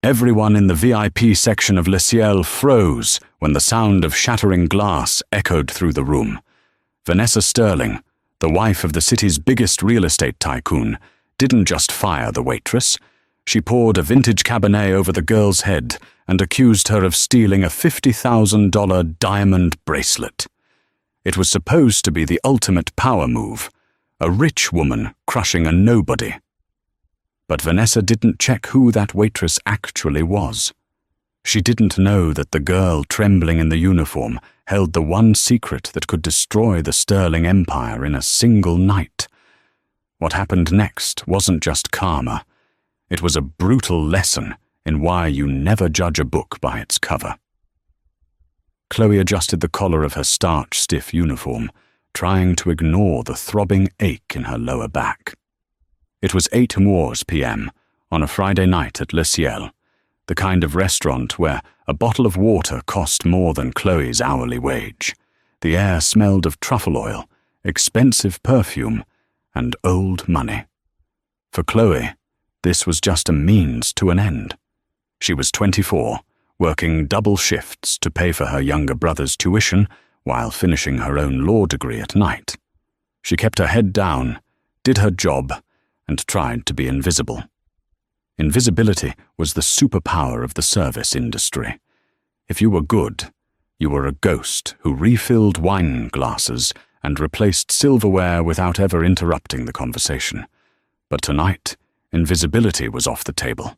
Everyone in the VIP section of Le Ciel froze when the sound of shattering glass echoed through the room. Vanessa Sterling, the wife of the city's biggest real estate tycoon, didn't just fire the waitress. She poured a vintage Cabernet over the girl's head and accused her of stealing a $50,000 diamond bracelet. It was supposed to be the ultimate power move, a rich woman crushing a nobody. But Vanessa didn't check who that waitress actually was. She didn't know that the girl trembling in the uniform held the one secret that could destroy the Sterling Empire in a single night. What happened next wasn't just karma. It was a brutal lesson in why you never judge a book by its cover. Chloe adjusted the collar of her starch-stiff uniform, trying to ignore the throbbing ache in her lower back. It was 8 Moors p.m. on a Friday night at Le Ciel, the kind of restaurant where a bottle of water cost more than Chloe's hourly wage. The air smelled of truffle oil, expensive perfume, and old money. For Chloe, this was just a means to an end. She was 24, working double shifts to pay for her younger brother's tuition while finishing her own law degree at night. She kept her head down, did her job, and tried to be invisible. Invisibility was the superpower of the service industry. If you were good, you were a ghost who refilled wine glasses and replaced silverware without ever interrupting the conversation. But tonight, invisibility was off the table.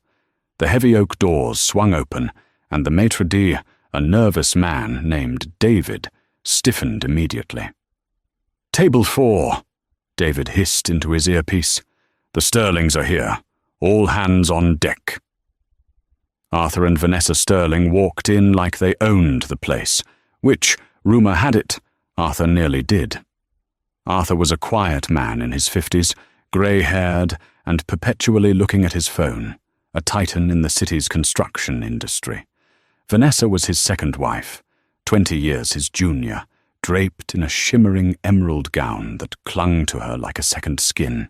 The heavy oak doors swung open, and the maitre d', a nervous man named David, stiffened immediately. "Table 4, David hissed into his earpiece. "The Sterlings are here. All hands on deck." Arthur and Vanessa Sterling walked in like they owned the place, which, rumor had it, Arthur nearly did. Arthur was a quiet man in his 50s, grey-haired and perpetually looking at his phone, a titan in the city's construction industry. Vanessa was his second wife, 20 years his junior, draped in a shimmering emerald gown that clung to her like a second skin.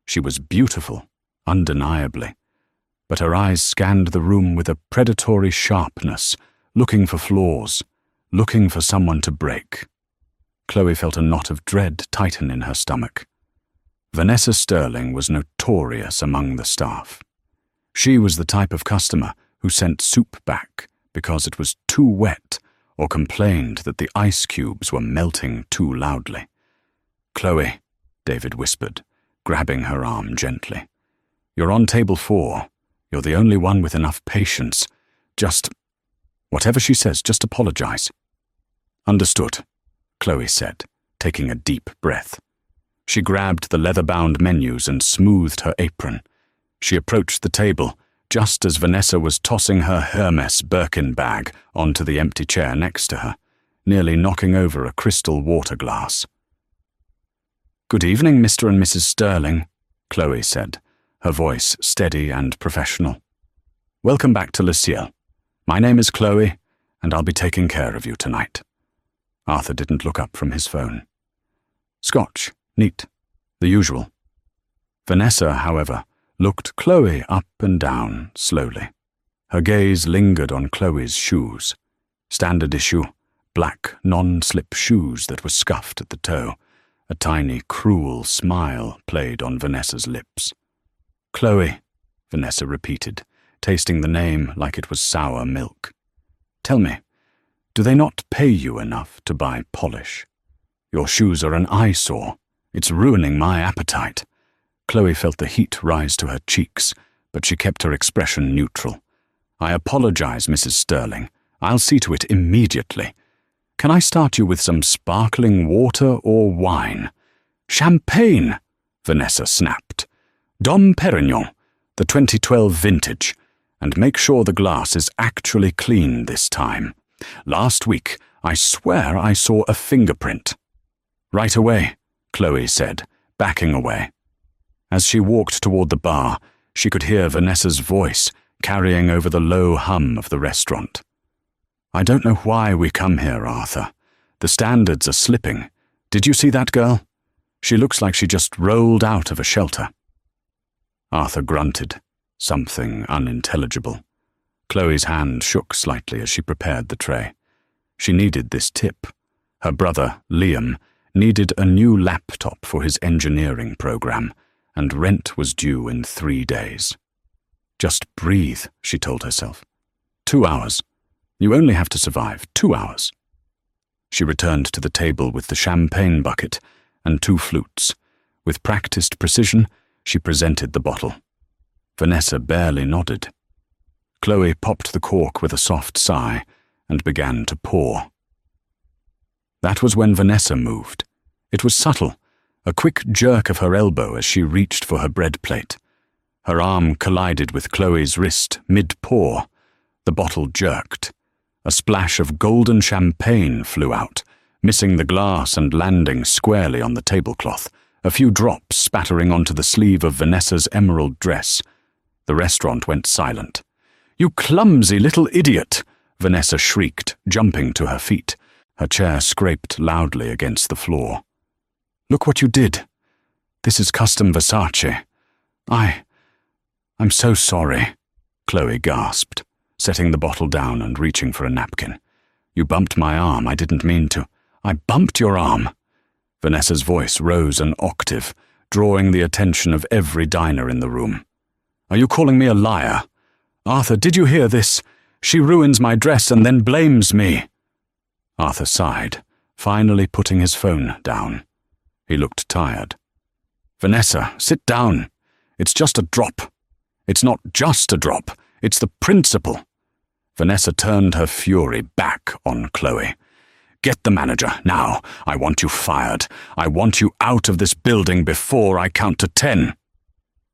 She was beautiful, undeniably, but her eyes scanned the room with a predatory sharpness, looking for flaws, looking for someone to break. Chloe felt a knot of dread tighten in her stomach. Vanessa Sterling was notorious among the staff. She was the type of customer who sent soup back because it was too wet or complained that the ice cubes were melting too loudly. "Chloe," David whispered, grabbing her arm gently. "You're on table 4. You're the only one with enough patience. Whatever she says, just apologize." "Understood," Chloe said, taking a deep breath. She grabbed the leather-bound menus and smoothed her apron. She approached the table, just as Vanessa was tossing her Hermes Birkin bag onto the empty chair next to her, nearly knocking over a crystal water glass. "Good evening, Mr. and Mrs. Sterling," Chloe said, her voice steady and professional. "Welcome back to Le Ciel. My name is Chloe, and I'll be taking care of you tonight." Arthur didn't look up from his phone. "Scotch, neat, the usual." Vanessa, however, looked Chloe up and down slowly. Her gaze lingered on Chloe's shoes. Standard issue, black non-slip shoes that were scuffed at the toe. A tiny, cruel smile played on Vanessa's lips. "Chloe," Vanessa repeated, tasting the name like it was sour milk. "Tell me, do they not pay you enough to buy polish? Your shoes are an eyesore. It's ruining my appetite." Chloe felt the heat rise to her cheeks, but she kept her expression neutral. "I apologize, Mrs. Sterling. I'll see to it immediately. Can I start you with some sparkling water or wine?" "Champagne," Vanessa snapped. "Dom Perignon, the 2012 vintage, and make sure the glass is actually clean this time. Last week, I swear I saw a fingerprint." "Right away," Chloe said, backing away. As she walked toward the bar, she could hear Vanessa's voice carrying over the low hum of the restaurant. "I don't know why we come here, Arthur. The standards are slipping. Did you see that girl? She looks like she just rolled out of a shelter." Arthur grunted, something unintelligible. Chloe's hand shook slightly as she prepared the tray. She needed this tip. Her brother, Liam, needed a new laptop for his engineering program, and rent was due in 3 days. Just breathe, she told herself. 2 hours. You only have to survive 2 hours. She returned to the table with the champagne bucket and 2 flutes. With practiced precision, she presented the bottle. Vanessa barely nodded. Chloe popped the cork with a soft sigh and began to pour. That was when Vanessa moved. It was subtle, a quick jerk of her elbow as she reached for her bread plate. Her arm collided with Chloe's wrist mid-pour. The bottle jerked. A splash of golden champagne flew out, missing the glass and landing squarely on the tablecloth, a few drops spattering onto the sleeve of Vanessa's emerald dress. The restaurant went silent. "You clumsy little idiot!" Vanessa shrieked, jumping to her feet. Her chair scraped loudly against the floor. "Look what you did. This is custom Versace. I'm so sorry," Chloe gasped, setting the bottle down and reaching for a napkin. "You bumped my arm. I didn't mean to." "I bumped your arm." Vanessa's voice rose an octave, drawing the attention of every diner in the room. "Are you calling me a liar? Arthur, did you hear this? She ruins my dress and then blames me." Arthur sighed, finally putting his phone down. He looked tired. "Vanessa, sit down. It's just a drop. It's not just a drop. It's the principle." Vanessa turned her fury back on Chloe. "Get the manager, now. I want you fired. I want you out of this building before I count to 10.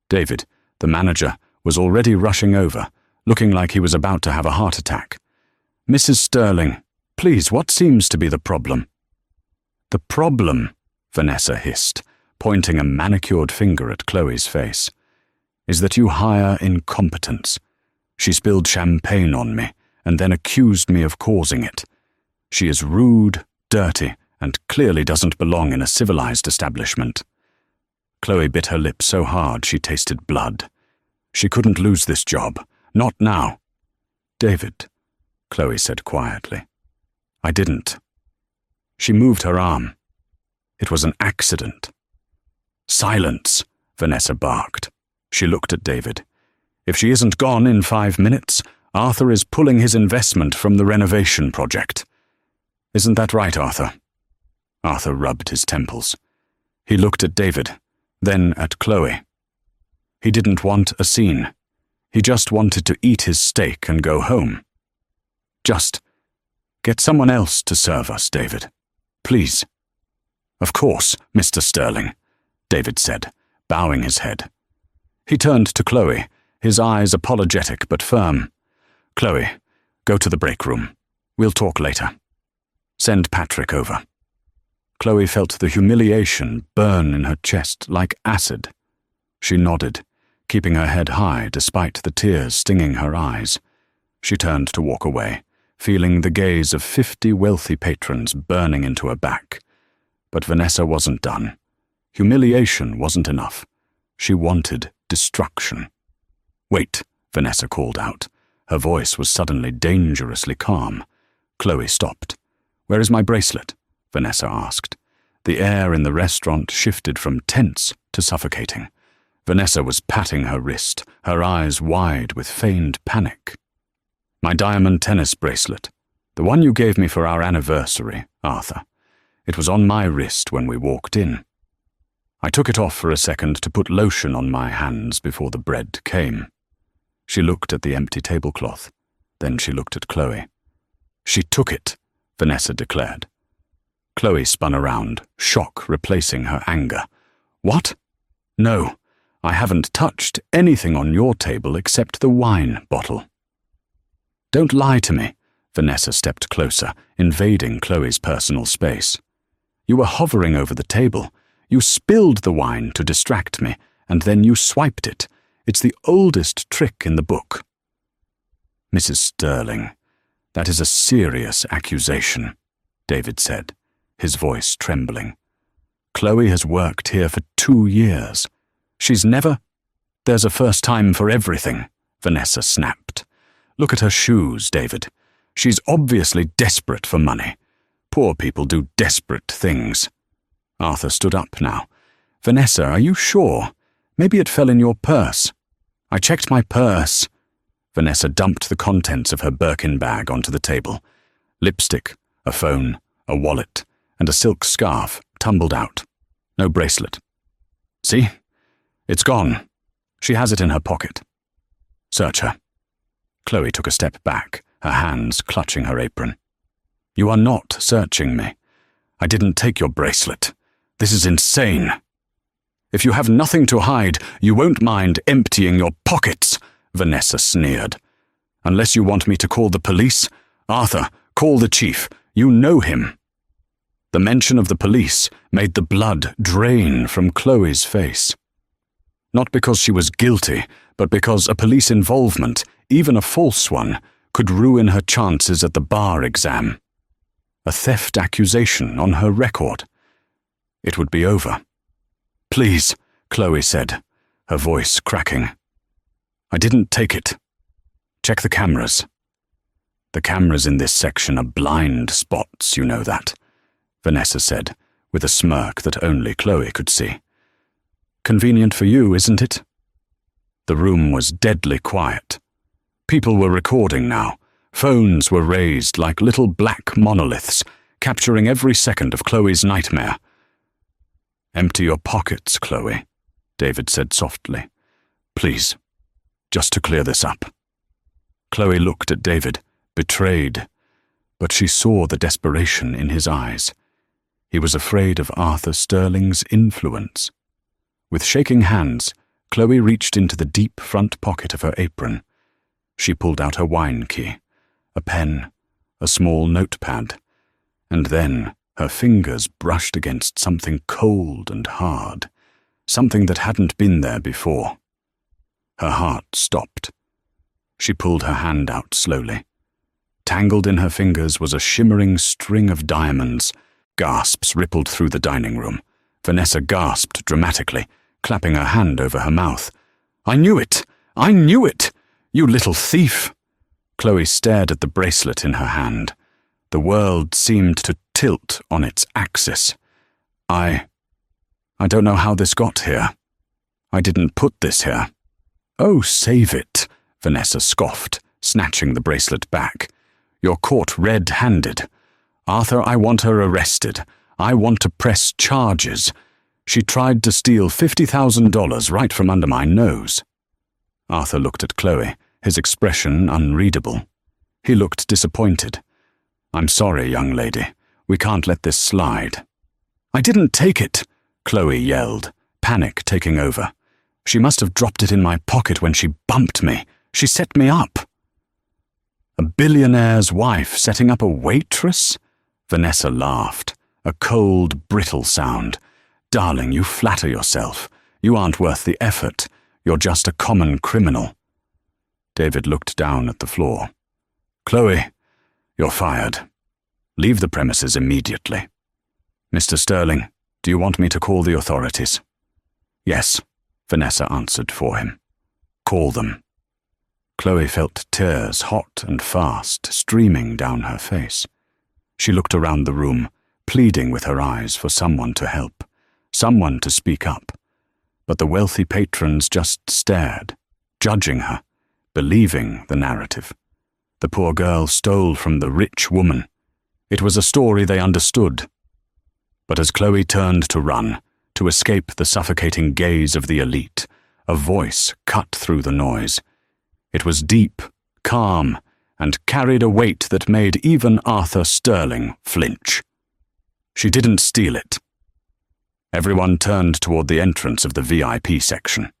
David, the manager, was already rushing over, looking like he was about to have a heart attack. "Mrs. Sterling, please, what seems to be the problem?" "The problem," Vanessa hissed, pointing a manicured finger at Chloe's face, "is that you hire incompetence. She spilled champagne on me and then accused me of causing it. She is rude, dirty, and clearly doesn't belong in a civilized establishment." Chloe bit her lip so hard she tasted blood. She couldn't lose this job. Not now. "David," Chloe said quietly. "I didn't." She moved her arm. "It was an accident." "Silence," Vanessa barked. She looked at David. "If she isn't gone in 5 minutes, Arthur is pulling his investment from the renovation project. Isn't that right, Arthur?" Arthur rubbed his temples. He looked at David, then at Chloe. He didn't want a scene. He just wanted to eat his steak and go home. "Just get someone else to serve us, David. Please." "Of course, Mr. Sterling," David said, bowing his head. He turned to Chloe, his eyes apologetic but firm. "Chloe, go to the break room. We'll talk later. Send Patrick over." Chloe felt the humiliation burn in her chest like acid. She nodded, keeping her head high despite the tears stinging her eyes. She turned to walk away, feeling the gaze of 50 wealthy patrons burning into her back. But Vanessa wasn't done. Humiliation wasn't enough. She wanted destruction. "Wait," Vanessa called out. Her voice was suddenly dangerously calm. Chloe stopped. "Where is my bracelet?" Vanessa asked. The air in the restaurant shifted from tense to suffocating. Vanessa was patting her wrist, her eyes wide with feigned panic. "My diamond tennis bracelet. The one you gave me for our anniversary, Arthur. It was on my wrist when we walked in. I took it off for a second to put lotion on my hands before the bread came." She looked at the empty tablecloth. Then she looked at Chloe. "She took it," Vanessa declared. Chloe spun around, shock replacing her anger. "What? No, I haven't touched anything on your table except the wine bottle." "Don't lie to me." Vanessa stepped closer, invading Chloe's personal space. "You were hovering over the table. You spilled the wine to distract me, and then you swiped it. It's the oldest trick in the book." "Mrs. Sterling, that is a serious accusation," David said, his voice trembling. "Chloe has worked here for 2 years. She's never—" "There's a first time for everything," Vanessa snapped. Look at her shoes, David. She's obviously desperate for money. Poor people do desperate things. Arthur stood up now. Vanessa, are you sure? Maybe it fell in your purse. I checked my purse. Vanessa dumped the contents of her Birkin bag onto the table. Lipstick, a phone, a wallet, and a silk scarf tumbled out. No bracelet. See? It's gone. She has it in her pocket. Search her. Chloe took a step back, her hands clutching her apron. You are not searching me. I didn't take your bracelet. This is insane. If you have nothing to hide, you won't mind emptying your pockets, Vanessa sneered. Unless you want me to call the police? Arthur, call the chief. You know him. The mention of the police made the blood drain from Chloe's face. Not because she was guilty, but because a police involvement, even a false one, could ruin her chances at the bar exam. A theft accusation on her record. It would be over. Please, Chloe said, her voice cracking. I didn't take it. Check the cameras. The cameras in this section are blind spots, you know that, Vanessa said, with a smirk that only Chloe could see. Convenient for you, isn't it? The room was deadly quiet. People were recording now. Phones were raised like little black monoliths, capturing every second of Chloe's nightmare. Empty your pockets, Chloe, David said softly. Please, just to clear this up. Chloe looked at David, betrayed, but she saw the desperation in his eyes. He was afraid of Arthur Sterling's influence. With shaking hands, Chloe reached into the deep front pocket of her apron. She pulled out her wine key, a pen, a small notepad, and then her fingers brushed against something cold and hard, something that hadn't been there before. Her heart stopped. She pulled her hand out slowly. Tangled in her fingers was a shimmering string of diamonds. Gasps rippled through the dining room. Vanessa gasped dramatically, clapping her hand over her mouth. I knew it! I knew it! You little thief! Chloe stared at the bracelet in her hand. The world seemed to tilt on its axis. I don't know how this got here. I didn't put this here. Oh, save it, Vanessa scoffed, snatching the bracelet back. You're caught red-handed. Arthur, I want her arrested. I want to press charges. She tried to steal $50,000 right from under my nose. Arthur looked at Chloe, his expression unreadable. He looked disappointed. I'm sorry, young lady. We can't let this slide. I didn't take it, Chloe yelled, panic taking over. She must have dropped it in my pocket when she bumped me. She set me up. A billionaire's wife setting up a waitress? Vanessa laughed, a cold, brittle sound. Darling, you flatter yourself. You aren't worth the effort. You're just a common criminal. David looked down at the floor. Chloe, you're fired. Leave the premises immediately. Mr. Sterling, do you want me to call the authorities? Yes, Vanessa answered for him. Call them. Chloe felt tears, hot and fast, streaming down her face. She looked around the room, pleading with her eyes for someone to help, someone to speak up. But the wealthy patrons just stared, judging her, believing the narrative. The poor girl stole from the rich woman. It was a story they understood. But as Chloe turned to run, to escape the suffocating gaze of the elite, a voice cut through the noise. It was deep, calm, and carried a weight that made even Arthur Sterling flinch. She didn't steal it. Everyone turned toward the entrance of the VIP section.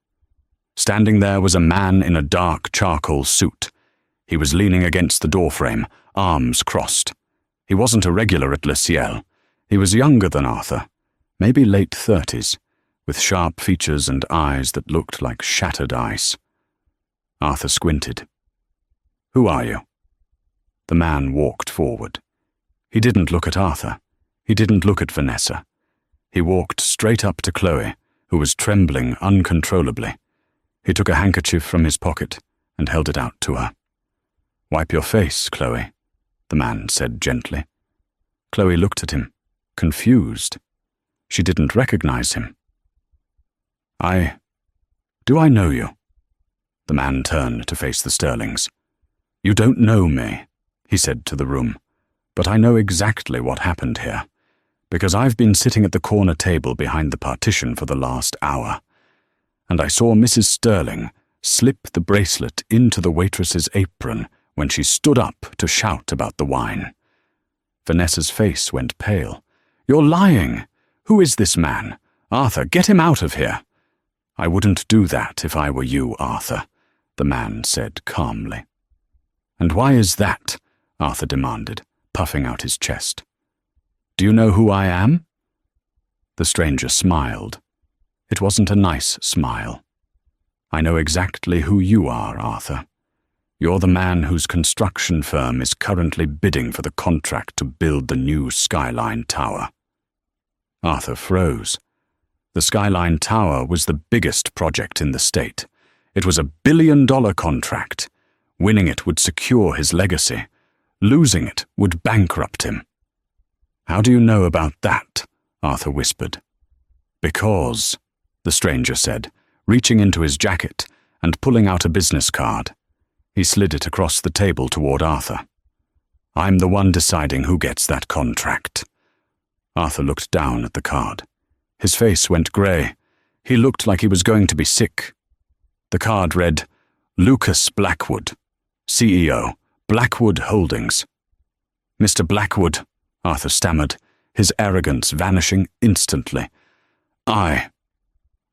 Standing there was a man in a dark charcoal suit. He was leaning against the doorframe, arms crossed. He wasn't a regular at Le Ciel. He was younger than Arthur, maybe late 30s, with sharp features and eyes that looked like shattered ice. Arthur squinted. Who are you? The man walked forward. He didn't look at Arthur. He didn't look at Vanessa. He walked straight up to Chloe, who was trembling uncontrollably. He took a handkerchief from his pocket and held it out to her. "Wipe your face, Chloe," the man said gently. Chloe looked at him, confused. She didn't recognize him. Do I know you?" The man turned to face the Sterlings. "You don't know me," he said to the room, "but I know exactly what happened here, because I've been sitting at the corner table behind the partition for the last hour, and I saw Mrs. Sterling slip the bracelet into the waitress's apron when she stood up to shout about the wine." Vanessa's face went pale. "You're lying! Who is this man? Arthur, get him out of here!" "I wouldn't do that if I were you, Arthur," the man said calmly. "And why is that?" Arthur demanded, puffing out his chest. "Do you know who I am?" The stranger smiled. It wasn't a nice smile. "I know exactly who you are, Arthur. You're the man whose construction firm is currently bidding for the contract to build the new Skyline Tower." Arthur froze. The Skyline Tower was the biggest project in the state. It was $1 billion contract. Winning it would secure his legacy. Losing it would bankrupt him. "How do you know about that?" Arthur whispered. "Because," the stranger said, reaching into his jacket and pulling out a business card. He slid it across the table toward Arthur. "I'm the one deciding who gets that contract." Arthur looked down at the card. His face went grey. He looked like he was going to be sick. The card read, "Lucas Blackwood, CEO, Blackwood Holdings." "Mr. Blackwood," Arthur stammered, his arrogance vanishing instantly. I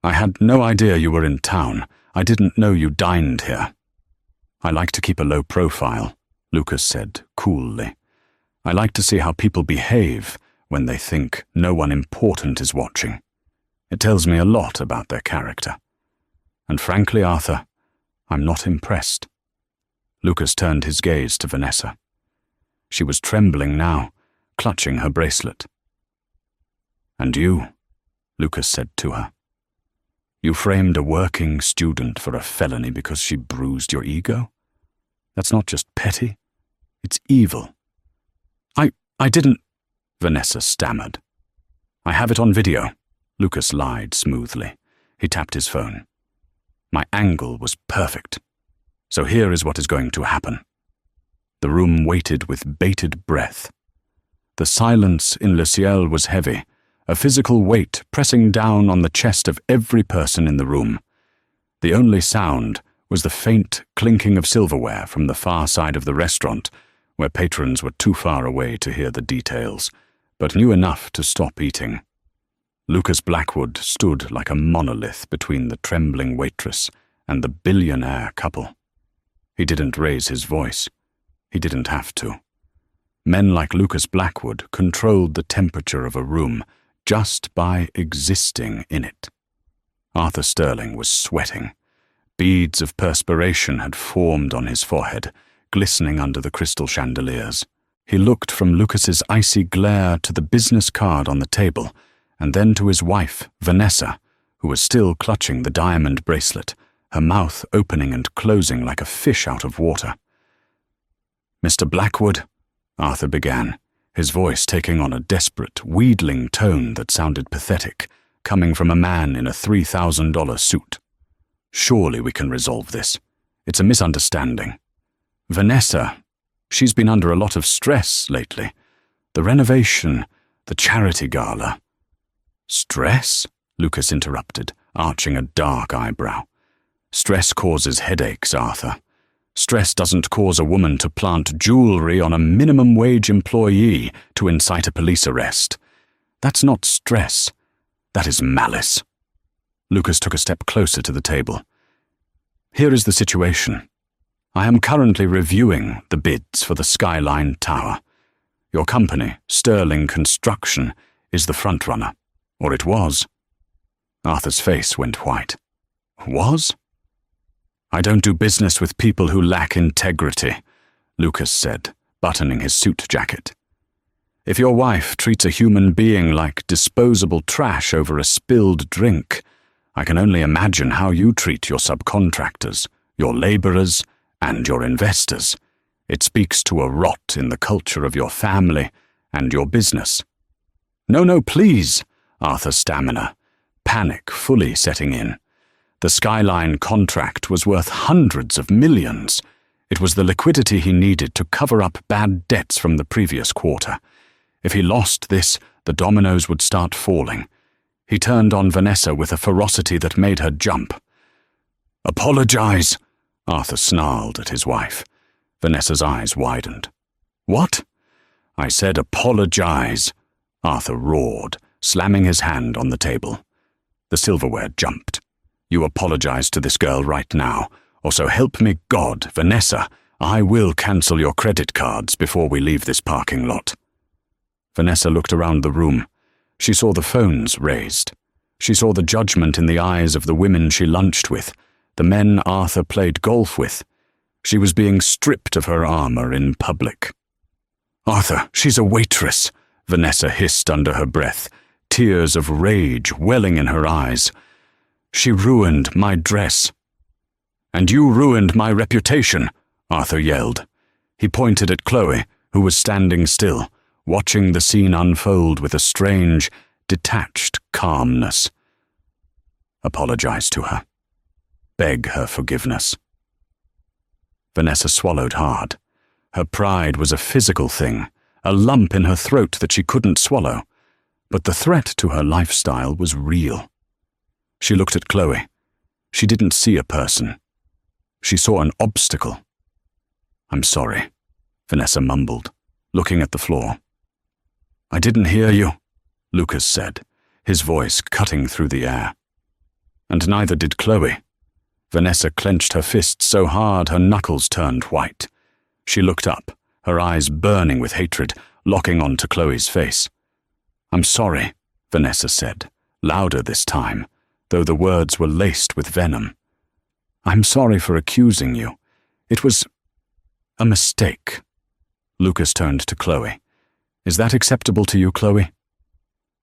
had no idea you were in town. I didn't know you dined here." "I like to keep a low profile," Lucas said coolly. "I like to see how people behave when they think no one important is watching. It tells me a lot about their character. And frankly, Arthur, I'm not impressed." Lucas turned his gaze to Vanessa. She was trembling now, clutching her bracelet. "And you," Lucas said to her. "You framed a working student for a felony because she bruised your ego? That's not just petty, it's evil." I didn't," Vanessa stammered. "I have it on video," Lucas lied smoothly. He tapped his phone. "My angle was perfect. So here is what is going to happen." The room waited with bated breath. The silence in Le Ciel was heavy, a physical weight pressing down on the chest of every person in the room. The only sound was the faint clinking of silverware from the far side of the restaurant, where patrons were too far away to hear the details, but knew enough to stop eating. Lucas Blackwood stood like a monolith between the trembling waitress and the billionaire couple. He didn't raise his voice. He didn't have to. Men like Lucas Blackwood controlled the temperature of a room just by existing in it. Arthur Sterling was sweating. Beads of perspiration had formed on his forehead, glistening under the crystal chandeliers. He looked from Lucas's icy glare to the business card on the table, and then to his wife, Vanessa, who was still clutching the diamond bracelet, her mouth opening and closing like a fish out of water. "Mr. Blackwood," Arthur began, his voice taking on a desperate, wheedling tone that sounded pathetic, coming from a man in a $3,000 suit. "Surely we can resolve this. It's a misunderstanding. Vanessa, she's been under a lot of stress lately. The renovation, the charity gala." "Stress?" Lucas interrupted, arching a dark eyebrow. "Stress causes headaches, Arthur. Stress doesn't cause a woman to plant jewelry on a minimum wage employee to incite a police arrest. That's not stress. That is malice." Lucas took a step closer to the table. "Here is the situation. I am currently reviewing the bids for the Skyline Tower. Your company, Sterling Construction, is the frontrunner, or it was." Arthur's face went white. "Was?" "I don't do business with people who lack integrity," Lucas said, buttoning his suit jacket. "If your wife treats a human being like disposable trash over a spilled drink, I can only imagine how you treat your subcontractors, your laborers, and your investors. It speaks to a rot in the culture of your family and your business." "No, please," Arthur's stamina, panic fully setting in. The Skyline contract was worth hundreds of millions. It was the liquidity he needed to cover up bad debts from the previous quarter. If he lost this, the dominoes would start falling. He turned on Vanessa with a ferocity that made her jump. "Apologize," Arthur snarled at his wife. Vanessa's eyes widened. "What?" "I said apologize," Arthur roared, slamming his hand on the table. The silverware jumped. "You apologize to this girl right now, or so help me God, Vanessa, I will cancel your credit cards before we leave this parking lot." Vanessa looked around the room. She saw the phones raised. She saw the judgment in the eyes of the women she lunched with, the men Arthur played golf with. She was being stripped of her armor in public. "Arthur, she's a waitress," Vanessa hissed under her breath, tears of rage welling in her eyes. "She ruined my dress." "And you ruined my reputation," Arthur yelled. He pointed at Chloe, who was standing still, watching the scene unfold with a strange, detached calmness. "Apologize to her. Beg her forgiveness." Vanessa swallowed hard. Her pride was a physical thing, a lump in her throat that she couldn't swallow. But the threat to her lifestyle was real. She looked at Chloe. She didn't see a person. She saw an obstacle. "I'm sorry," Vanessa mumbled, looking at the floor. "I didn't hear you," Lucas said, his voice cutting through the air. And neither did Chloe. Vanessa clenched her fists so hard her knuckles turned white. She looked up, her eyes burning with hatred, locking onto Chloe's face. "I'm sorry," Vanessa said, louder this time, though the words were laced with venom. "I'm sorry for accusing you. It was a mistake." Lucas turned to Chloe. "Is that acceptable to you, Chloe?"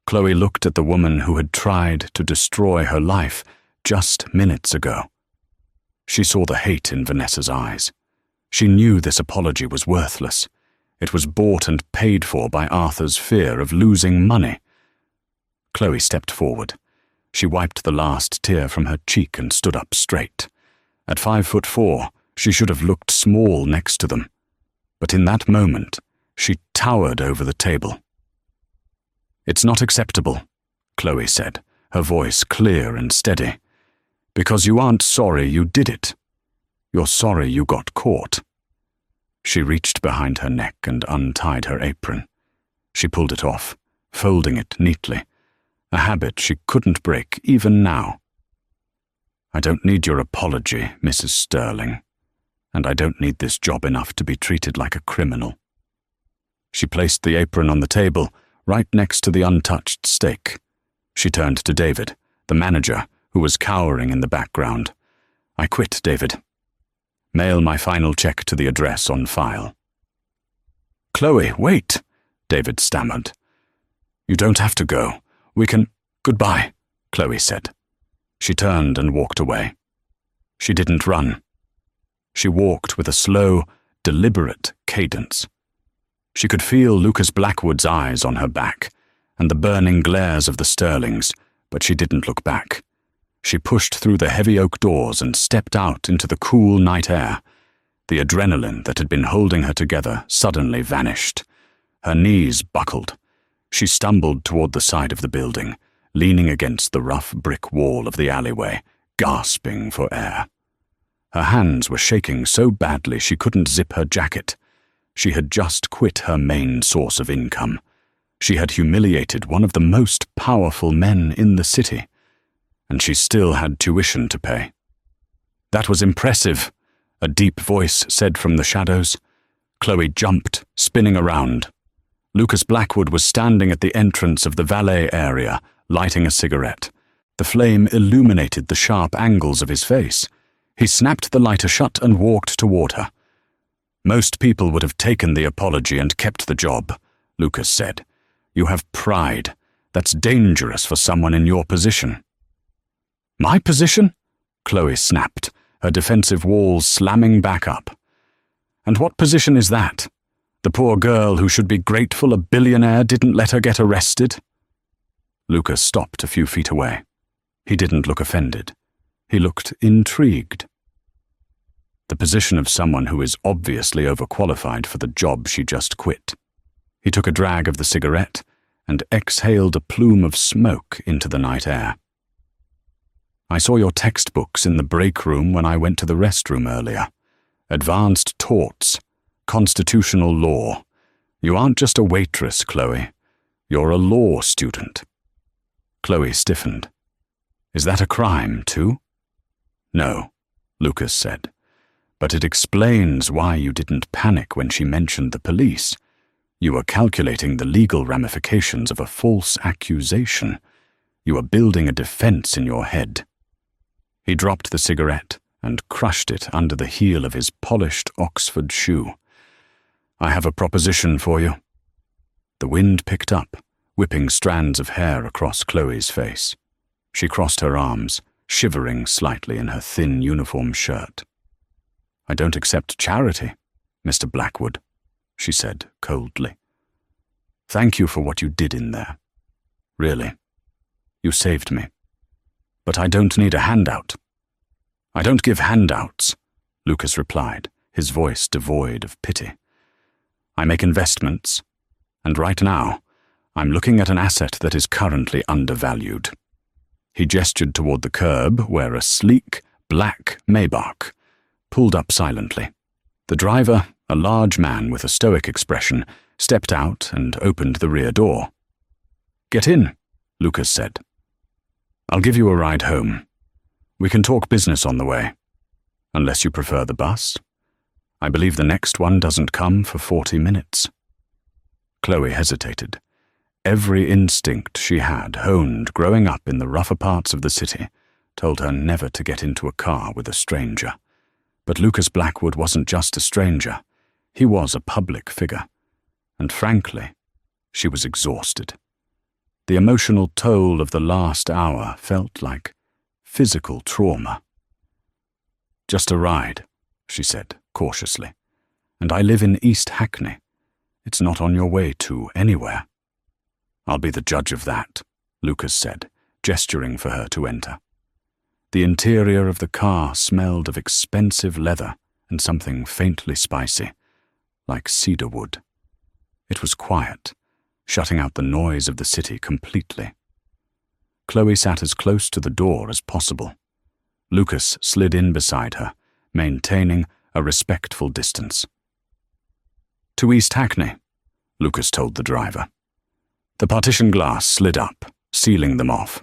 Chloe looked at the woman who had tried to destroy her life just minutes ago. She saw the hate in Vanessa's eyes. She knew this apology was worthless. It was bought and paid for by Arthur's fear of losing money. Chloe stepped forward. She wiped the last tear from her cheek and stood up straight. At 5'4", she should have looked small next to them. But in that moment, she towered over the table. "It's not acceptable," Chloe said, her voice clear and steady. "Because you aren't sorry you did it. You're sorry you got caught." She reached behind her neck and untied her apron. She pulled it off, folding it neatly, a habit she couldn't break even now. "I don't need your apology, Mrs. Sterling, and I don't need this job enough to be treated like a criminal." She placed the apron on the table, right next to the untouched steak. She turned to David, the manager, who was cowering in the background. "I quit, David. Mail my final check to the address on file." "Chloe, wait," David stammered. "You don't have to go. We can—" "Goodbye," Chloe said. She turned and walked away. She didn't run. She walked with a slow, deliberate cadence. She could feel Lucas Blackwood's eyes on her back, and the burning glares of the Sterlings, but she didn't look back. She pushed through the heavy oak doors and stepped out into the cool night air. The adrenaline that had been holding her together suddenly vanished. Her knees buckled. She stumbled toward the side of the building, leaning against the rough brick wall of the alleyway, gasping for air. Her hands were shaking so badly she couldn't zip her jacket. She had just quit her main source of income. She had humiliated one of the most powerful men in the city, and she still had tuition to pay. "That was impressive," a deep voice said from the shadows. Chloe jumped, spinning around. Lucas Blackwood was standing at the entrance of the valet area, lighting a cigarette. The flame illuminated the sharp angles of his face. He snapped the lighter shut and walked toward her. "Most people would have taken the apology and kept the job," Lucas said. "You have pride. That's dangerous for someone in your position." "My position?" Chloe snapped, her defensive walls slamming back up. And what position is that? The poor girl who should be grateful a billionaire didn't let her get arrested? Lucas stopped a few feet away. He didn't look offended. He looked intrigued. The position of someone who is obviously overqualified for the job she just quit. He took a drag of the cigarette and exhaled a plume of smoke into the night air. I saw your textbooks in the break room when I went to the restroom earlier. Advanced torts, constitutional law. You aren't just a waitress, Chloe. You're a law student. Chloe stiffened. Is that a crime, too? No, Lucas said. But it explains why you didn't panic when she mentioned the police. You were calculating the legal ramifications of a false accusation. You were building a defense in your head. He dropped the cigarette and crushed it under the heel of his polished Oxford shoe. I have a proposition for you. The wind picked up, whipping strands of hair across Chloe's face. She crossed her arms, shivering slightly in her thin uniform shirt. I don't accept charity, Mr. Blackwood, she said coldly. Thank you for what you did in there. Really. You saved me. But I don't need a handout. I don't give handouts, Lucas replied, his voice devoid of pity. I make investments, and right now, I'm looking at an asset that is currently undervalued. He gestured toward the curb where a sleek, black Maybach pulled up silently. The driver, a large man with a stoic expression, stepped out and opened the rear door. Get in, Lucas said. I'll give you a ride home. We can talk business on the way, unless you prefer the bus. I believe the next one doesn't come for 40 minutes. Chloe hesitated. Every instinct she had honed growing up in the rougher parts of the city told her never to get into a car with a stranger. But Lucas Blackwood wasn't just a stranger. He was a public figure. And frankly, she was exhausted. The emotional toll of the last hour felt like physical trauma. Just a ride, she said cautiously. And I live in East Hackney. It's not on your way to anywhere. I'll be the judge of that, Lucas said, gesturing for her to enter. The interior of the car smelled of expensive leather and something faintly spicy, like cedar wood. It was quiet, shutting out the noise of the city completely. Chloe sat as close to the door as possible. Lucas slid in beside her, maintaining a respectful distance. To East Hackney, Lucas told the driver. The partition glass slid up, sealing them off.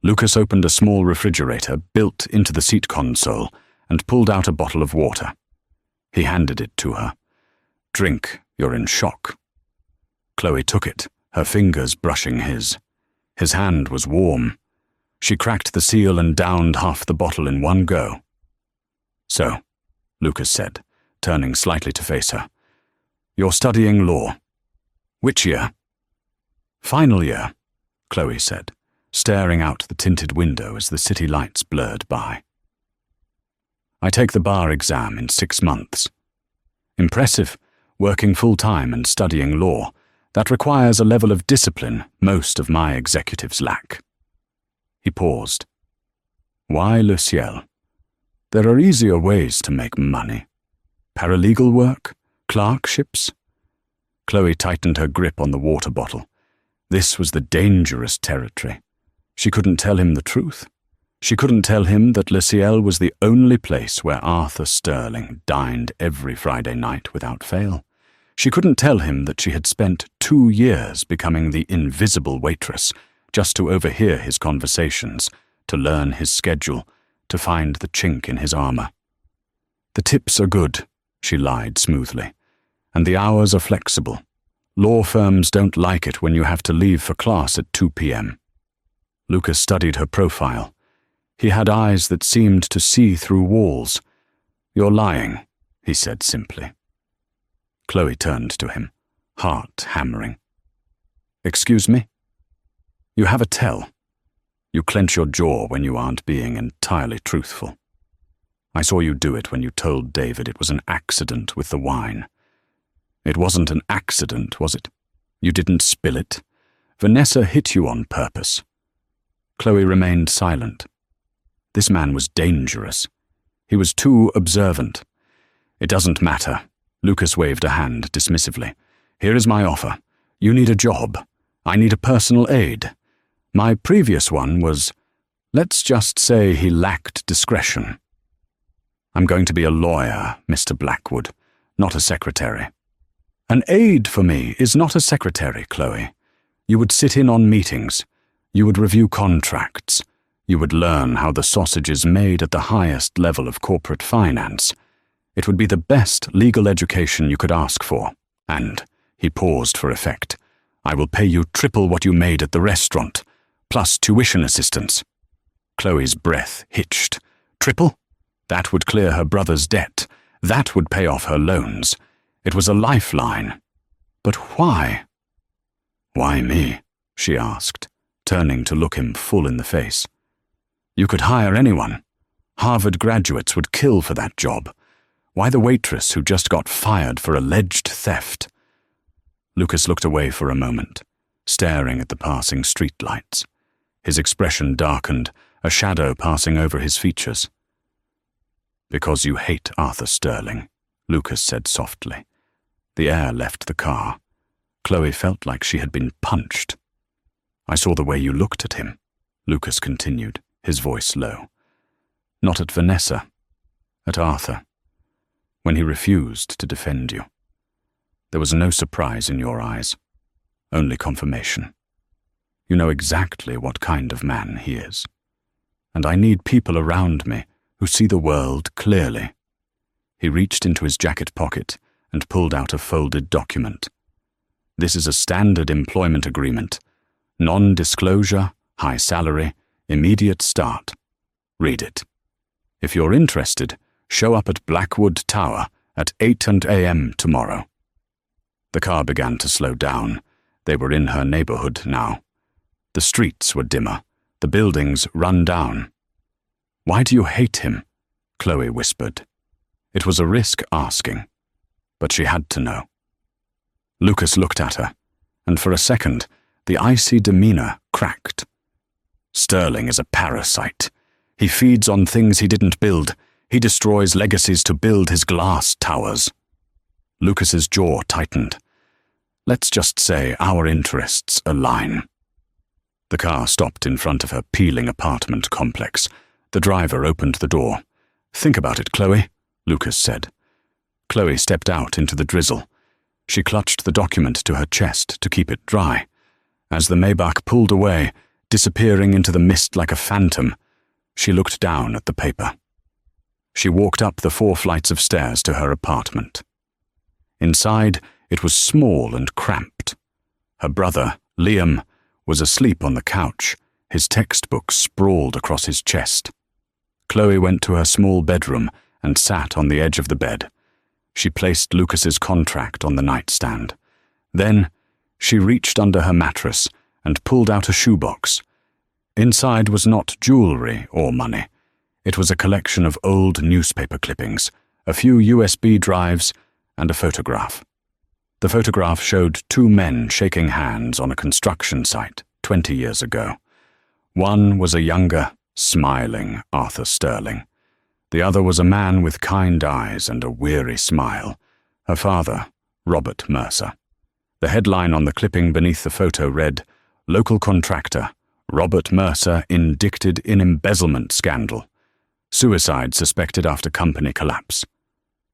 Lucas opened a small refrigerator built into the seat console and pulled out a bottle of water. He handed it to her. Drink, you're in shock. Chloe took it, her fingers brushing his. His hand was warm. She cracked the seal and downed half the bottle in one go. So, Lucas said, turning slightly to face her. You're studying law. Which year? Final year, Chloe said, staring out the tinted window as the city lights blurred by. I take the bar exam in 6 months. Impressive, working full-time and studying law. That requires a level of discipline most of my executives lack. He paused. Why Le Ciel? There are easier ways to make money. Paralegal work? Clerkships? Chloe tightened her grip on the water bottle. This was the dangerous territory. She couldn't tell him the truth. She couldn't tell him that Le Ciel was the only place where Arthur Sterling dined every Friday night without fail. She couldn't tell him that she had spent 2 years becoming the invisible waitress, just to overhear his conversations, to learn his schedule, to find the chink in his armor. The tips are good, she lied smoothly, and the hours are flexible. Law firms don't like it when you have to leave for class at 2 p.m. Lucas studied her profile. He had eyes that seemed to see through walls. You're lying, he said simply. Chloe turned to him, heart hammering. Excuse me? You have a tell. You clench your jaw when you aren't being entirely truthful. I saw you do it when you told David it was an accident with the wine. It wasn't an accident, was it? You didn't spill it. Vanessa hit you on purpose. Chloe remained silent. This man was dangerous. He was too observant. It doesn't matter. Lucas waved a hand dismissively. Here is my offer. You need a job. I need a personal aide. My previous one was, let's just say he lacked discretion. I'm going to be a lawyer, Mr. Blackwood, not a secretary. An aide for me is not a secretary, Chloe. You would sit in on meetings. You would review contracts. You would learn how the sausage is made at the highest level of corporate finance. It would be the best legal education you could ask for. And, he paused for effect, I will pay you triple what you made at the restaurant, plus tuition assistance. Chloe's breath hitched. Triple? That would clear her brother's debt. That would pay off her loans. It was a lifeline. But why? Why me? She asked, turning to look him full in the face. You could hire anyone. Harvard graduates would kill for that job. Why the waitress who just got fired for alleged theft? Lucas looked away for a moment, staring at the passing streetlights. His expression darkened, a shadow passing over his features. Because you hate Arthur Sterling, Lucas said softly. The air left the car. Chloe felt like she had been punched. I saw the way you looked at him, Lucas continued, his voice low. Not at Vanessa, at Arthur, when he refused to defend you. There was no surprise in your eyes, only confirmation. You know exactly what kind of man he is. And I need people around me who see the world clearly. He reached into his jacket pocket and pulled out a folded document. This is a standard employment agreement. Non-disclosure, high salary, immediate start. Read it. If you're interested, show up at Blackwood Tower at 8 a.m. tomorrow. The car began to slow down. They were in her neighborhood now. The streets were dimmer, the buildings run down. Why do you hate him? Chloe whispered. It was a risk asking, but she had to know. Lucas looked at her, and for a second, the icy demeanor cracked. Sterling is a parasite. He feeds on things he didn't build. He destroys legacies to build his glass towers. Lucas's jaw tightened. Let's just say our interests align. The car stopped in front of her peeling apartment complex. The driver opened the door. Think about it, Chloe, Lucas said. Chloe stepped out into the drizzle. She clutched the document to her chest to keep it dry. As the Maybach pulled away, disappearing into the mist like a phantom, she looked down at the paper. She walked up the 4 flights of stairs to her apartment. Inside, it was small and cramped. Her brother, Liam, was asleep on the couch, his textbook sprawled across his chest. Chloe went to her small bedroom and sat on the edge of the bed. She placed Lucas's contract on the nightstand. Then, she reached under her mattress and pulled out a shoebox. Inside was not jewelry or money. It was a collection of old newspaper clippings, a few USB drives, and a photograph. The photograph showed 2 men shaking hands on a construction site 20 years ago. One was a younger, smiling Arthur Sterling. The other was a man with kind eyes and a weary smile, her father, Robert Mercer. The headline on the clipping beneath the photo read, Local contractor, Robert Mercer indicted in embezzlement scandal. Suicide suspected after company collapse.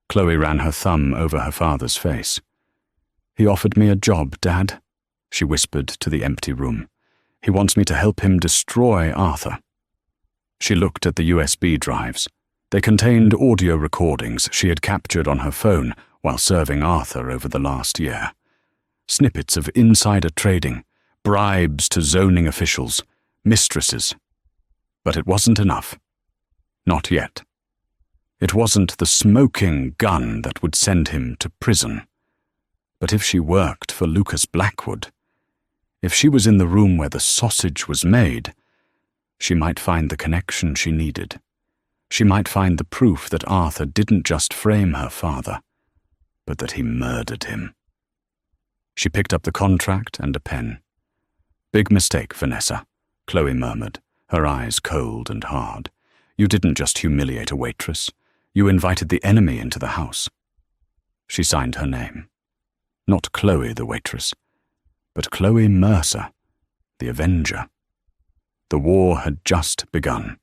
Chloe ran her thumb over her father's face. He offered me a job, Dad, she whispered to the empty room. He wants me to help him destroy Arthur. She looked at the USB drives. They contained audio recordings she had captured on her phone while serving Arthur over the last year. Snippets of insider trading, bribes to zoning officials, mistresses. But it wasn't enough. Not yet. It wasn't the smoking gun that would send him to prison. But if she worked for Lucas Blackwood, if she was in the room where the sausage was made, she might find the connection she needed. she might find the proof that Arthur didn't just frame her father, but that he murdered him. She picked up the contract and a pen. "Big mistake, Vanessa," Chloe murmured, her eyes cold and hard. "You didn't just humiliate a waitress. You invited the enemy into the house." She signed her name. Not Chloe the waitress, but Chloe Mercer, the Avenger. The war had just begun.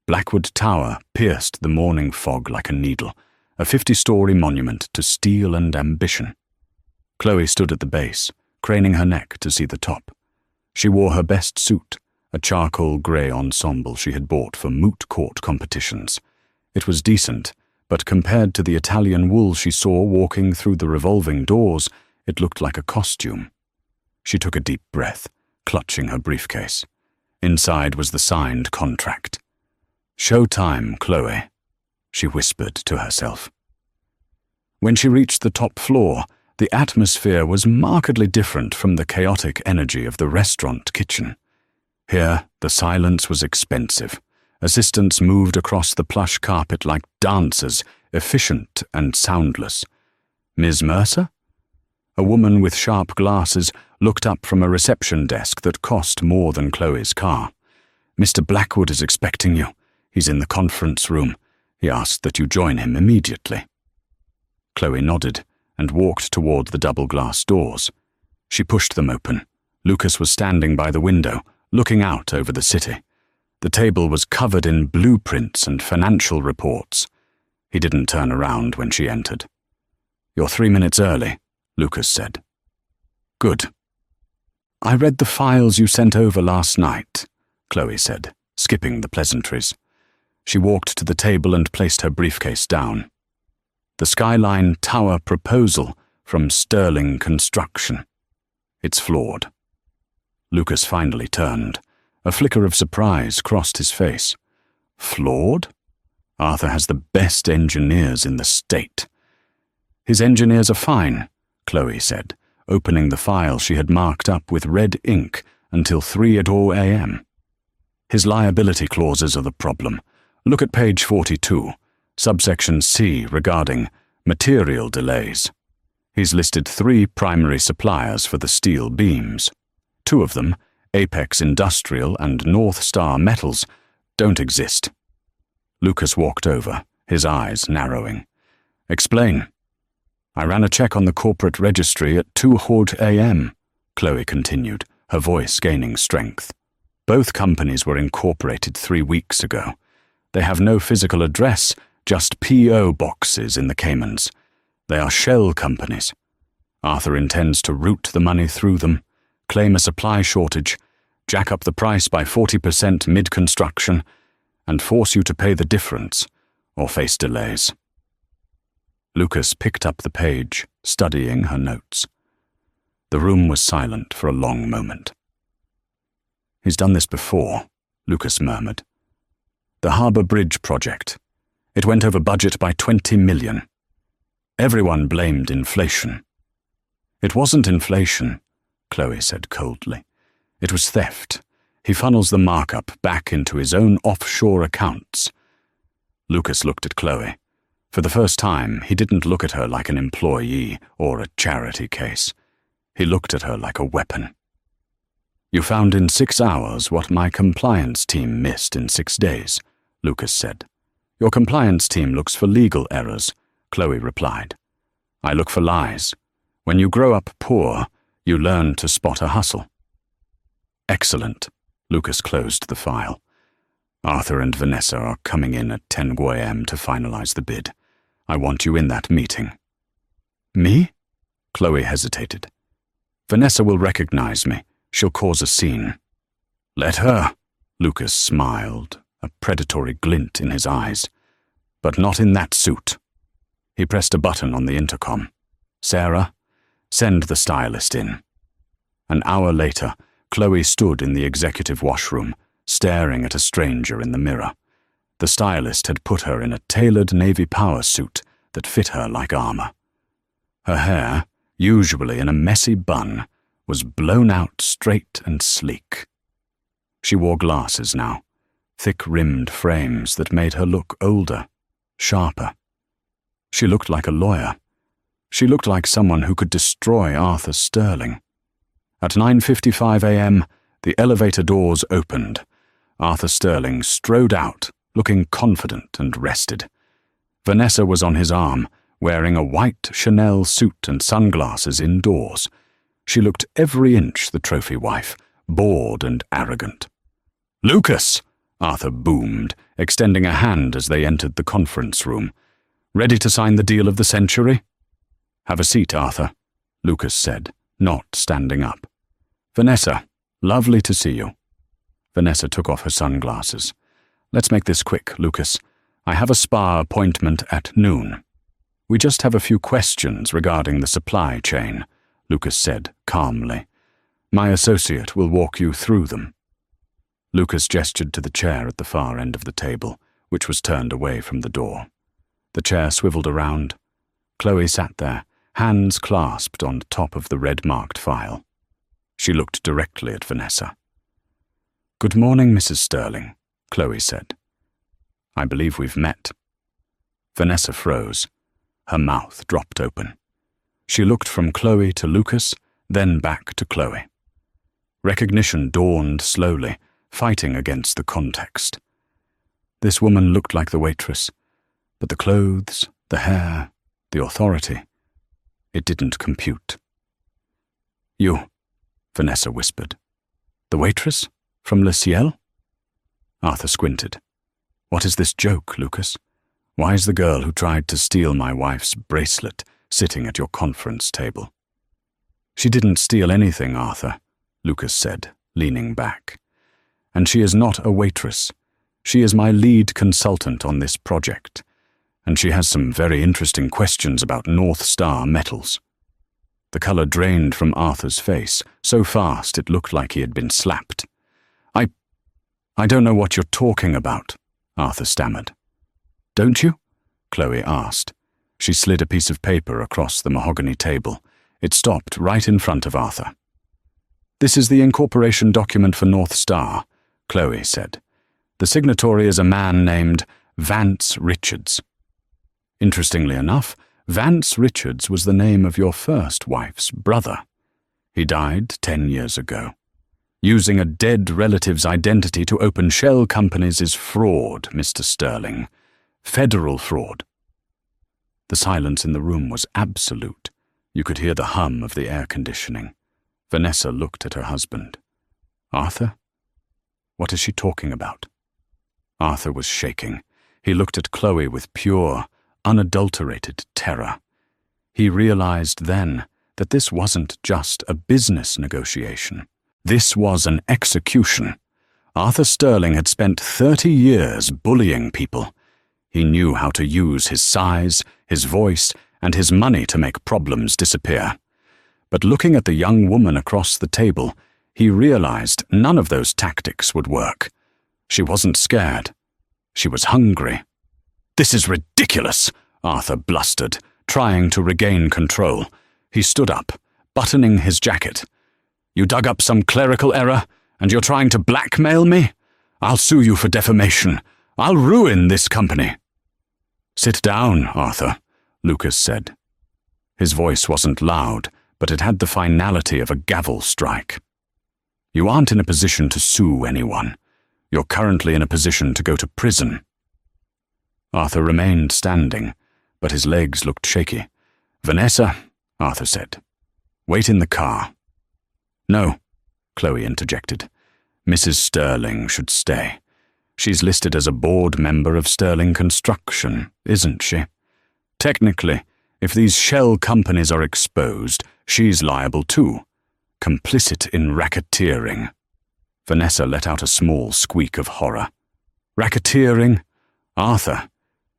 Blackwood Tower pierced the morning fog like a needle, a 50-story monument to steel and ambition. Chloe stood at the base, craning her neck to see the top. She wore her best suit, a charcoal grey ensemble she had bought for moot court competitions. It was decent, but compared to the Italian wool she saw walking through the revolving doors, it looked like a costume. She took a deep breath, clutching her briefcase. Inside was the signed contract. "Showtime, Chloe," she whispered to herself. When she reached the top floor, the atmosphere was markedly different from the chaotic energy of the restaurant kitchen. Here, the silence was expensive. Assistants moved across the plush carpet like dancers, efficient and soundless. "Ms. Mercer?" A woman with sharp glasses looked up from a reception desk that cost more than Chloe's car. "Mr. Blackwood is expecting you. He's in the conference room. He asked that you join him immediately." Chloe nodded and walked toward the double-glass doors. She pushed them open. Lucas was standing by the window, looking out over the city. The table was covered in blueprints and financial reports. He didn't turn around when she entered. "You're 3 minutes early," Lucas said. "Good." "I read the files you sent over last night," Chloe said, skipping the pleasantries. She walked to the table and placed her briefcase down. "The Skyline Tower proposal from Sterling Construction. It's flawed." Lucas finally turned. A flicker of surprise crossed his face. "Flawed? Arthur has the best engineers in the state." "His engineers are fine," Chloe said, opening the file she had marked up with red ink until 3:00 a.m. "His liability clauses are the problem. Look at page 42, subsection C regarding material delays. He's listed 3 primary suppliers for the steel beams. 2 of them, Apex Industrial and North Star Metals, don't exist." Lucas walked over, his eyes narrowing. "Explain." "I ran a check on the corporate registry at 2:00 a.m., Chloe continued, her voice gaining strength. "Both companies were incorporated 3 weeks ago. They have no physical address, just P.O. boxes in the Caymans. They are shell companies. Arthur intends to route the money through them, claim a supply shortage, jack up the price by 40% mid-construction, and force you to pay the difference or face delays." Lucas picked up the page, studying her notes. The room was silent for a long moment. "He's done this before," Lucas murmured. "The Harbour Bridge project. It went over budget by 20 million. Everyone blamed inflation." "It wasn't inflation," Chloe said coldly. "It was theft. He funnels the markup back into his own offshore accounts." Lucas looked at Chloe. For the first time, he didn't look at her like an employee or a charity case. He looked at her like a weapon. "You found in 6 hours what my compliance team missed in 6 days," Lucas said. "Your compliance team looks for legal errors," Chloe replied. "I look for lies. When you grow up poor, you learn to spot a hustle." "Excellent." Lucas closed the file. "Arthur and Vanessa are coming in at 10 a.m. to finalize the bid. I want you in that meeting." "Me?" Chloe hesitated. "Vanessa will recognize me. She'll cause a scene." "Let her," Lucas smiled, a predatory glint in his eyes. "But not in that suit." He pressed a button on the intercom. "Sarah, send the stylist in." An hour later, Chloe stood in the executive washroom, staring at a stranger in the mirror. The stylist had put her in a tailored Navy power suit that fit her like armor. Her hair, usually in a messy bun, was blown out straight and sleek. She wore glasses now, thick-rimmed frames that made her look older, sharper. She looked like a lawyer. She looked like someone who could destroy Arthur Sterling. At 9:55 a.m., the elevator doors opened. Arthur Sterling strode out, looking confident and rested. Vanessa was on his arm, wearing a white Chanel suit and sunglasses indoors. She looked every inch the trophy wife, bored and arrogant. "Lucas!" Arthur boomed, extending a hand as they entered the conference room. "Ready to sign the deal of the century?" "Have a seat, Arthur," Lucas said, not standing up. "Vanessa, lovely to see you." Vanessa took off her sunglasses. "Let's make this quick, Lucas. I have a spa appointment at noon." "We just have a few questions regarding the supply chain," Lucas said calmly. "My associate will walk you through them." Lucas gestured to the chair at the far end of the table, which was turned away from the door. The chair swiveled around. Chloe sat there, hands clasped on top of the red-marked file. She looked directly at Vanessa. "Good morning, Mrs. Sterling," Chloe said. "I believe we've met." Vanessa froze. Her mouth dropped open. She looked from Chloe to Lucas, then back to Chloe. Recognition dawned slowly, fighting against the context. This woman looked like the waitress, but the clothes, the hair, the authority, it didn't compute. "You," Vanessa whispered. "The waitress? From Le Ciel?" Arthur squinted. "What is this joke, Lucas? Why is the girl who tried to steal my wife's bracelet sitting at your conference table?" "She didn't steal anything, Arthur," Lucas said, leaning back. "And she is not a waitress. She is my lead consultant on this project, and she has some very interesting questions about North Star metals." The color drained from Arthur's face, so fast it looked like he had been slapped. I don't know what you're talking about," Arthur stammered. "Don't you?" Chloe asked. She slid a piece of paper across the mahogany table. It stopped right in front of Arthur. "This is the incorporation document for North Star," Chloe said. "The signatory is a man named Vance Richards." Interestingly enough, Vance Richards was the name of your first wife's brother. He died 10 years ago. Using a dead relative's identity to open shell companies is fraud, Mr. Sterling. Federal fraud. The silence in the room was absolute. You could hear the hum of the air conditioning. Vanessa looked at her husband. "Arthur? What is she talking about?" Arthur was shaking. He looked at Chloe with pure, unadulterated terror. He realized then that this wasn't just a business negotiation. This was an execution. Arthur Sterling had spent 30 years bullying people. He knew how to use his size, his voice, and his money to make problems disappear. But looking at the young woman across the table, he realized none of those tactics would work. She wasn't scared. She was hungry. "This is ridiculous," Arthur blustered, trying to regain control. He stood up, buttoning his jacket. "You dug up some clerical error, and you're trying to blackmail me? I'll sue you for defamation. I'll ruin this company." "Sit down, Arthur," Lucas said. His voice wasn't loud, but it had the finality of a gavel strike. "You aren't in a position to sue anyone. You're currently in a position to go to prison." Arthur remained standing, but his legs looked shaky. "Vanessa," Arthur said, "wait in the car." "No," Chloe interjected. "Mrs. Sterling should stay. She's listed as a board member of Sterling Construction, isn't she? Technically, if these shell companies are exposed, she's liable too. Complicit in racketeering." Vanessa let out a small squeak of horror. "Racketeering? Arthur,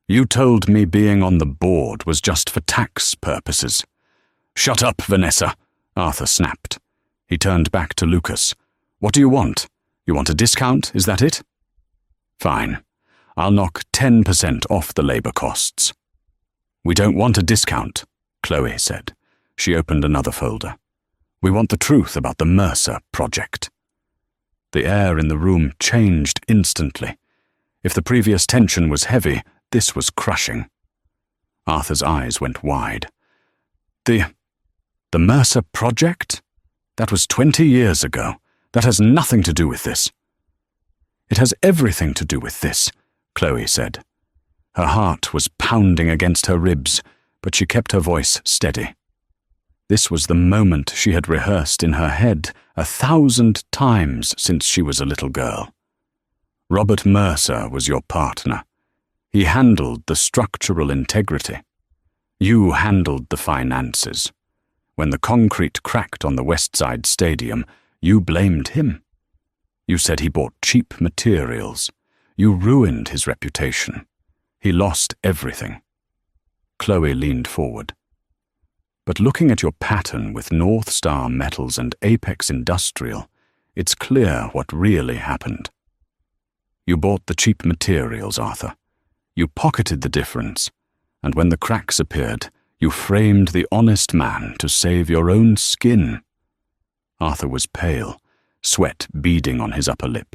you told me being on the board was just for tax purposes." "Shut up, Vanessa," Arthur snapped. He turned back to Lucas. "What do you want? You want a discount, is that it?" "Fine. I'll knock 10% off the labor costs." "We don't want a discount," Chloe said. She opened another folder. "We want the truth about the Mercer project." The air in the room changed instantly. If the previous tension was heavy, this was crushing. Arthur's eyes went wide. The Mercer project? That was 20 years ago. That has nothing to do with this. It has everything to do with this, Chloe said. Her heart was pounding against her ribs, but she kept her voice steady. This was the moment she had rehearsed in her head 1,000 times since she was a little girl. Robert Mercer was your partner. He handled the structural integrity. You handled the finances. When the concrete cracked on the West Side Stadium, you blamed him. You said he bought cheap materials. You ruined his reputation. He lost everything. Chloe leaned forward. But looking at your pattern with North Star Metals and Apex Industrial, it's clear what really happened. You bought the cheap materials, Arthur. You pocketed the difference, and when the cracks appeared, you framed the honest man to save your own skin. Arthur was pale, sweat beading on his upper lip.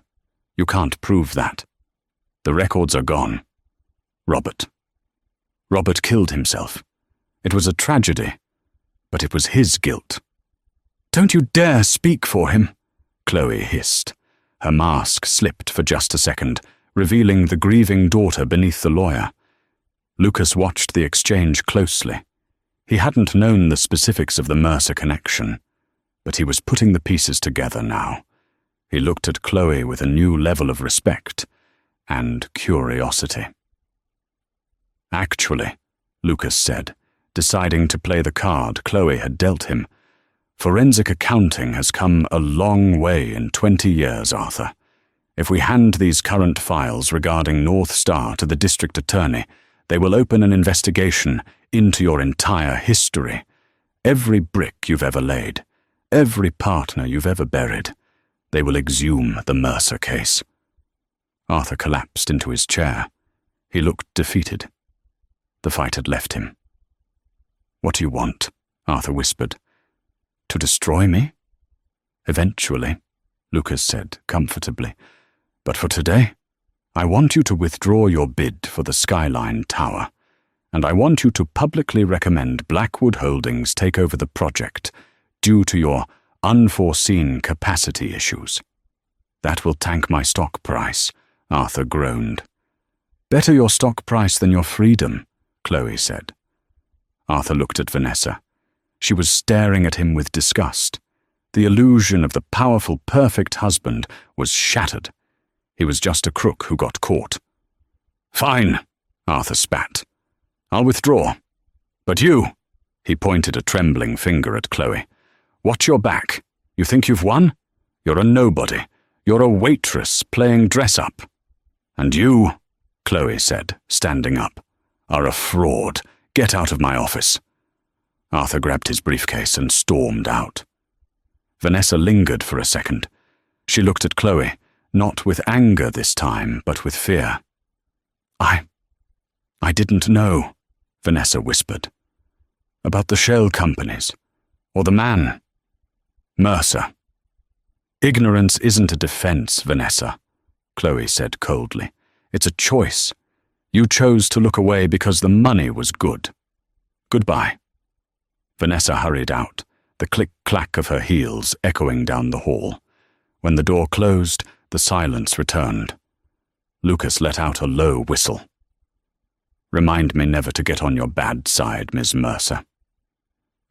You can't prove that. The records are gone. Robert killed himself. It was a tragedy, but it was his guilt. Don't you dare speak for him, Chloe hissed. Her mask slipped for just a second, revealing the grieving daughter beneath the lawyer. Lucas watched the exchange closely. He hadn't known the specifics of the Mercer connection, but he was putting the pieces together now. He looked at Chloe with a new level of respect and curiosity. Actually, Lucas said, deciding to play the card Chloe had dealt him, forensic accounting has come a long way in 20 years, Arthur. If we hand these current files regarding North Star to the district attorney, they will open an investigation into your entire history, every brick you've ever laid, every partner you've ever buried. They will exhume the Mercer case. Arthur collapsed into his chair. He looked defeated. The fight had left him. What do you want? Arthur whispered. To destroy me? Eventually, Lucas said comfortably. But for today, I want you to withdraw your bid for the Skyline Tower, and I want you to publicly recommend Blackwood Holdings take over the project due to your unforeseen capacity issues. That will tank my stock price, Arthur groaned. Better your stock price than your freedom, Chloe said. Arthur looked at Vanessa. She was staring at him with disgust. The illusion of the powerful, perfect husband was shattered. He was just a crook who got caught. Fine, Arthur spat. I'll withdraw. But you, he pointed a trembling finger at Chloe. Watch your back. You think you've won? You're a nobody. You're a waitress playing dress-up. And you, Chloe said, standing up, are a fraud. Get out of my office. Arthur grabbed his briefcase and stormed out. Vanessa lingered for a second. She looked at Chloe, not with anger this time, but with fear. I didn't know, Vanessa whispered. About the shell companies, or the man. Mercer. Ignorance isn't a defense, Vanessa, Chloe said coldly. It's a choice. You chose to look away because the money was good. Goodbye. Vanessa hurried out, the click-clack of her heels echoing down the hall. When the door closed, the silence returned. Lucas let out a low whistle. Remind me never to get on your bad side, Miss Mercer.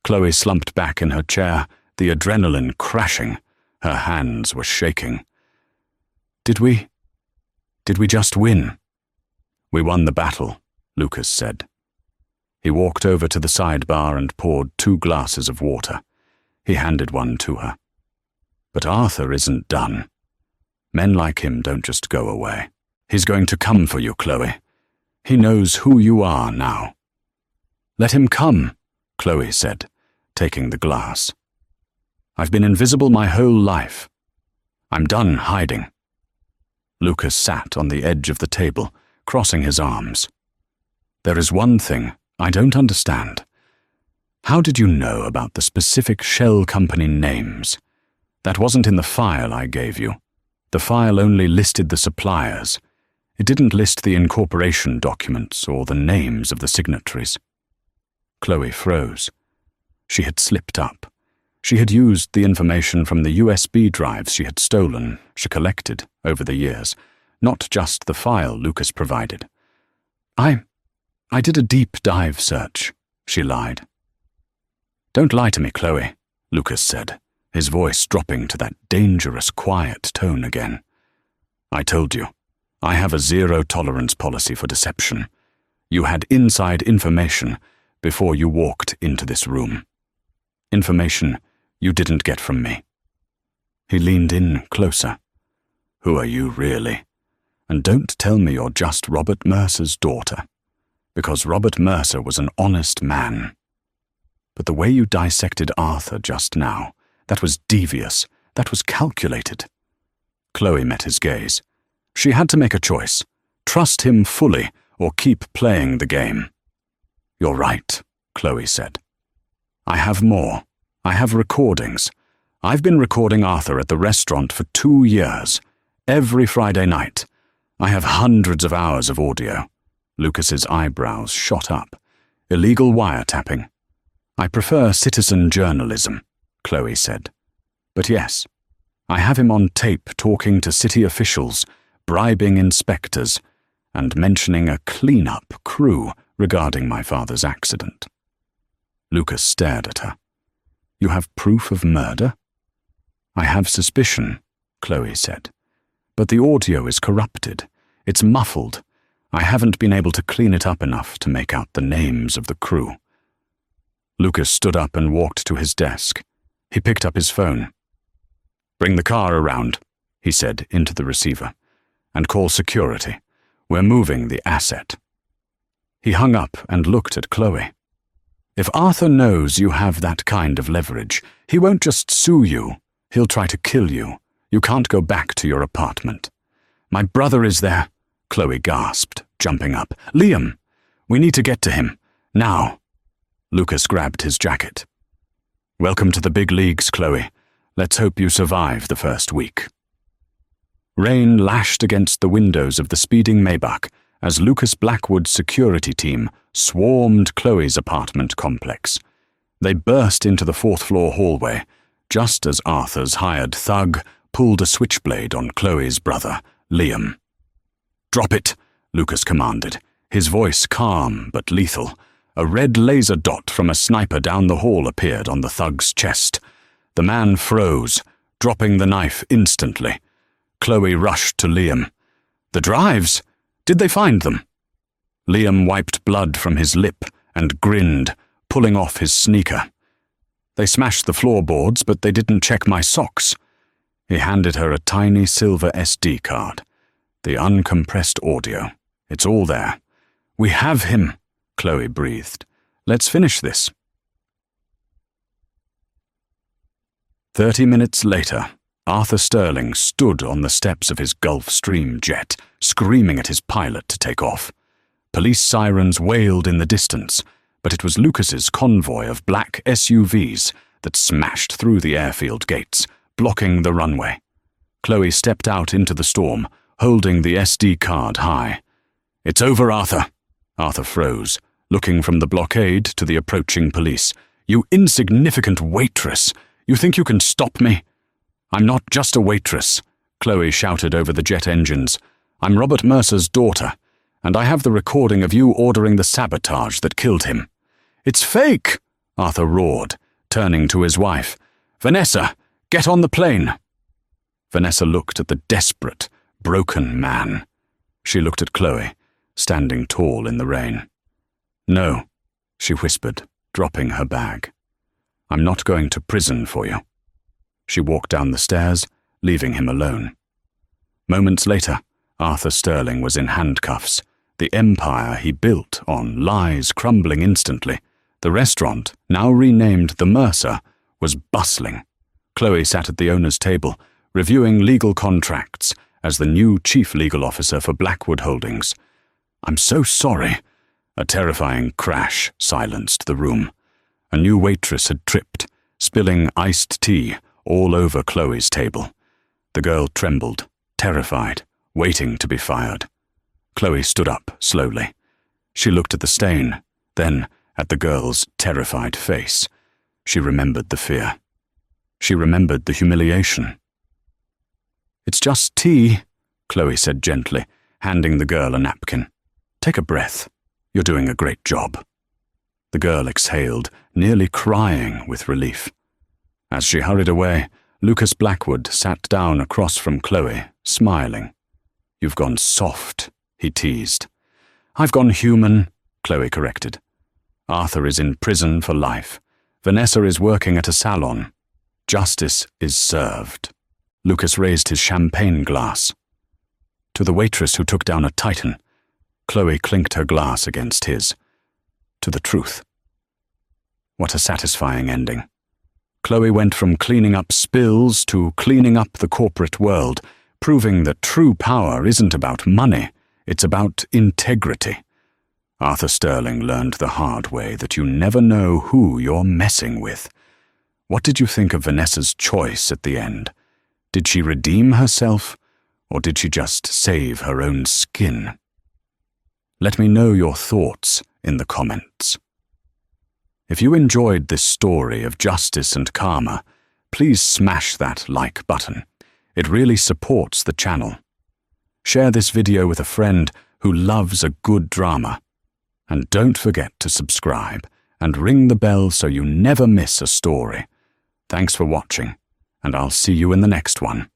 Chloe slumped back in her chair, the adrenaline crashing. Her hands were shaking. Did we just win? We won the battle, Lucas said. He walked over to the sidebar and poured 2 glasses of water. He handed one to her. But Arthur isn't done. Men like him don't just go away. He's going to come for you, Chloe. He knows who you are now. Let him come, Chloe said, taking the glass. I've been invisible my whole life. I'm done hiding. Lucas sat on the edge of the table, crossing his arms. There is one thing I don't understand. How did you know about the specific shell company names? That wasn't in the file I gave you. The file only listed the suppliers. It didn't list the incorporation documents or the names of the signatories. Chloe froze. She had slipped up. She had used the information from the USB drives she had stolen, she collected over the years, not just the file Lucas provided. I did a deep dive search, she lied. Don't lie to me, Chloe, Lucas said, his voice dropping to that dangerous quiet tone again. I told you, I have a zero-tolerance policy for deception. You had inside information before you walked into this room. Information you didn't get from me. He leaned in closer. Who are you, really? And don't tell me you're just Robert Mercer's daughter, because Robert Mercer was an honest man. But the way you dissected Arthur just now, that was devious, that was calculated. Chloe met his gaze. She had to make a choice. Trust him fully or keep playing the game. You're right, Chloe said. I have more. I have recordings. I've been recording Arthur at the restaurant for 2 years, every Friday night. I have hundreds of hours of audio. Lucas's eyebrows shot up. Illegal wiretapping. I prefer citizen journalism, Chloe said. But yes, I have him on tape talking to city officials, bribing inspectors, and mentioning a clean-up crew regarding my father's accident. Lucas stared at her. You have proof of murder? I have suspicion, Chloe said. But the audio is corrupted. It's muffled. I haven't been able to clean it up enough to make out the names of the crew. Lucas stood up and walked to his desk. He picked up his phone. Bring the car around, he said into the receiver, and call security. We're moving the asset. He hung up and looked at Chloe. If Arthur knows you have that kind of leverage, he won't just sue you. He'll try to kill you. You can't go back to your apartment. My brother is there, Chloe gasped, jumping up. Liam, we need to get to him. Now. Lucas grabbed his jacket. Welcome to the big leagues, Chloe. Let's hope you survive the first week. Rain lashed against the windows of the speeding Maybach as Lucas Blackwood's security team swarmed Chloe's apartment complex. They burst into the fourth-floor hallway, just as Arthur's hired thug pulled a switchblade on Chloe's brother, Liam. Drop it, Lucas commanded, his voice calm but lethal. A red laser dot from a sniper down the hall appeared on the thug's chest. The man froze, dropping the knife instantly. Chloe rushed to Liam. The drives? Did they find them? Liam wiped blood from his lip and grinned, pulling off his sneaker. They smashed the floorboards, but they didn't check my socks. He handed her a tiny silver SD card. The uncompressed audio. It's all there. We have him, Chloe breathed. Let's finish this. 30 minutes later, Arthur Sterling stood on the steps of his Gulfstream jet, screaming at his pilot to take off. Police sirens wailed in the distance, but it was Lucas's convoy of black SUVs that smashed through the airfield gates, blocking the runway. Chloe stepped out into the storm, holding the SD card high. It's over, Arthur. Arthur froze, looking from the blockade to the approaching police. You insignificant waitress! You think you can stop me? I'm not just a waitress, Chloe shouted over the jet engines. I'm Robert Mercer's daughter, and I have the recording of you ordering the sabotage that killed him. It's fake, Arthur roared, turning to his wife. Vanessa, get on the plane. Vanessa looked at the desperate, broken man. She looked at Chloe, standing tall in the rain. No, she whispered, dropping her bag. I'm not going to prison for you. She walked down the stairs, leaving him alone. Moments later, Arthur Sterling was in handcuffs, the empire he built on lies crumbling instantly. The restaurant, now renamed the Mercer, was bustling. Chloe sat at the owner's table, reviewing legal contracts as the new chief legal officer for Blackwood Holdings. I'm so sorry. A terrifying crash silenced the room. A new waitress had tripped, spilling iced tea all over Chloe's table. The girl trembled, terrified, waiting to be fired. Chloe stood up slowly. She looked at the stain, then at the girl's terrified face. She remembered the fear. She remembered the humiliation. "It's just tea," Chloe said gently, handing the girl a napkin. "Take a breath. You're doing a great job." The girl exhaled, nearly crying with relief. As she hurried away, Lucas Blackwood sat down across from Chloe, smiling. "You've gone soft," he teased. "I've gone human," Chloe corrected. "Arthur is in prison for life. Vanessa is working at a salon. Justice is served." Lucas raised his champagne glass. "To the waitress who took down a titan." Chloe clinked her glass against his. "To the truth." What a satisfying ending. Chloe went from cleaning up spills to cleaning up the corporate world, proving that true power isn't about money, it's about integrity. Arthur Sterling learned the hard way that you never know who you're messing with. What did you think of Vanessa's choice at the end? Did she redeem herself, or did she just save her own skin? Let me know your thoughts in the comments. If you enjoyed this story of justice and karma, please smash that like button. It really supports the channel. Share this video with a friend who loves a good drama. And don't forget to subscribe and ring the bell so you never miss a story. Thanks for watching, and I'll see you in the next one.